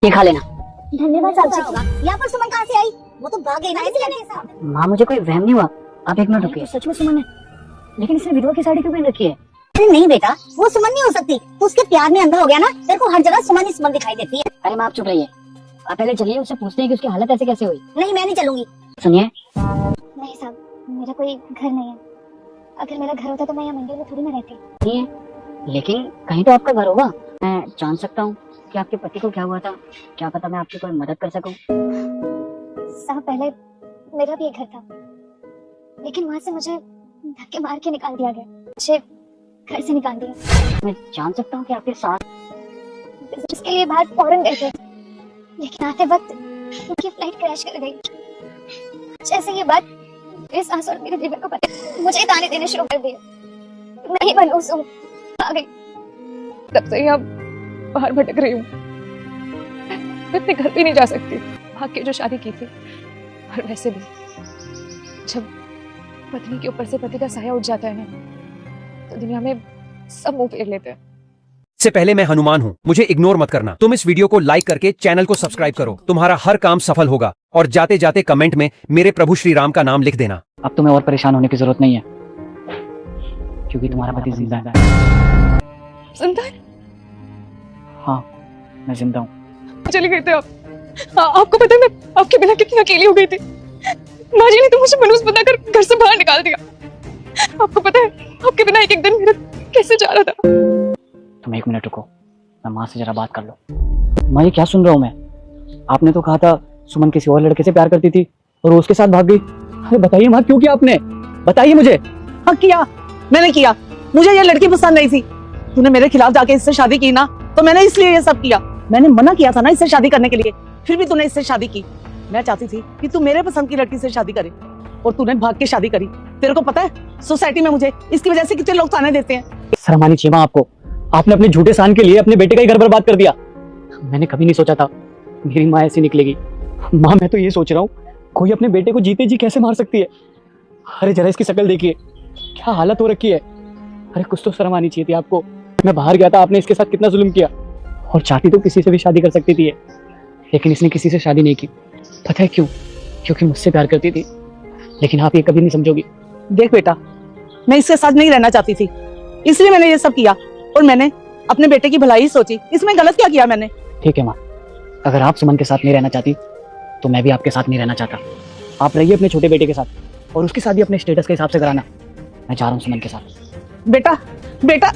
ये खा लेना। धन्यवाद साहब। यहाँ पर सुमन कहाँ से आई? वो तो भाग गई ना इसलिए। माँ मुझे कोई वहम नहीं हुआ, आप एक मिनट रुकिए। सच में सुमन है, लेकिन इसने विधवा की साड़ी क्यों पहन रखी है? अरे नहीं बेटा, वो सुमन नहीं हो सकती। तो उसके प्यार में अंधा हो गया ना, तेरे को हर जगह सुमन ही सुमन दिखाई देती है। अरे माँ आप चुप रहिए, आप पहले चलिए उससे पूछते हैं कि उसकी हालत ऐसे कैसे हुई। नहीं मैं नहीं चलूंगी। सुनिए, नहीं साहब, मेरा कोई घर नहीं है। अगर मेरा घर होता तो मैं यहाँ मंदिर में थोड़ी ना रहती। नहीं है, लेकिन कहीं तो आपका घर होगा। मैं जान सकता हूँ कि आपके पति को क्या हुआ था? क्या पता मैं आपकी कोई मदद कर सकूं। साहब पहले मेरा भी एक घर था, लेकिन वहाँ से मुझे धक्के मार के निकाल दिया गया। मुझे घर से निकाल दिया। मैं जान सकता हूँ कि आपके साथ बिजनेस के लिए बाहर फॉरेन गए थे, लेकिन आते वक्त उनकी फ्लाइट क्रैश कर गई। जैसे ये बात मेरे सास और मेरे देवर को पता, मुझे ताने देने शुरू कर दिए। मैं ही मनहूस हूँ, आ गई। तब से ही अब बाहर भटक रही हूँ। मैं अपने घर भी नहीं जा सकती। भाग के जो शादी की थी, और वैसे भी जब पत्नी के ऊपर से पति का साया उठ जाता है ना, तो दुनिया में सब मुंह फेर लेते हैं। से पहले मैं हनुमान हूँ, मुझे इग्नोर मत करना। तुम इस वीडियो को लाइक करके चैनल को सब्सक्राइब करो, तुम्हारा हर काम सफल होगा। और जाते जाते कमेंट में मेरे प्रभु श्री राम का नाम लिख देना। अब तुम्हें और परेशान होने की जरूरत नहीं है, क्योंकि तुम्हारा पति जिंदा है। जिंदा है? हाँ मैं जिंदा हूँ। चली गई थे आप। आपको पता है मैं आपके बिना कितनी अकेली हो गई थी। माँ जी ने तो मुझे मनहूस बनाकर घर से बाहर निकाल दिया। आपको पता है आपके बिना एक एक दिन मेरा कैसे जा रहा था। तुम एक मिनट रुको, मैं माँ से जरा बात कर लो। माँ ये क्या सुन रहा हूँ मैं? आपने तो कहा था सुमन किसी और लड़के से प्यार करती थी और वो उसके साथ भाग गई। अरे बताइए माँ, क्यों किया आपने? बताइए मुझे। हाँ किया, मैंने किया। मुझे ये लड़की पसंद नहीं थी। तूने मेरे खिलाफ जाके इससे शादी की ना, तो मैंने इसलिए ये सब किया। मैंने मना किया था ना इससे शादी करने के लिए, फिर भी तूने इससे शादी की। मैं चाहती थी कि तू मेरे पसंद की लड़की से शादी करे, और तूने भाग के शादी करी। तेरे को पता है सोसाइटी में मुझे इसकी वजह से कितने लोग ताने देते हैं। शर्म आनी चाहिए माँ आपको। आपने अपने झूठे सान के लिए अपने बेटे का ही घर बर्बाद कर दिया। मैंने कभी नहीं सोचा था मेरी माँ ऐसी निकलेगी। माँ मैं तो ये सोच रहा हूँ, कोई अपने बेटे को जीते जी कैसे मार सकती है? अरे जरा इसकी शक्ल देखिए, क्या हालत हो रखी है। अरे कुछ तो शर्म आनी चाहिए थी आपको। मैं बाहर गया था, आपने इसके साथ कितना जुल्म किया। और चाहती तो किसी से भी शादी कर सकती थी, लेकिन इसने किसी से शादी नहीं की। पता है क्यों? क्योंकि मुझसे प्यार करती थी। लेकिन आप ये कभी नहीं समझोगी। देख बेटा, मैं इसके साथ नहीं रहना चाहती थी, इसलिए मैंने ये सब किया, और मैंने अपने बेटे की भलाई सोची। इसमें गलत क्या किया मैंने? ठीक है माँ, अगर आप सुमन के साथ नहीं रहना चाहती तो मैं भी आपके साथ नहीं रहना चाहता। आप रहिए अपने छोटे बेटे के साथ, और उसकी शादी अपने स्टेटस के हिसाब से कराना। मैं जा रहा हूँ सुमन के साथ। बेटा बेटा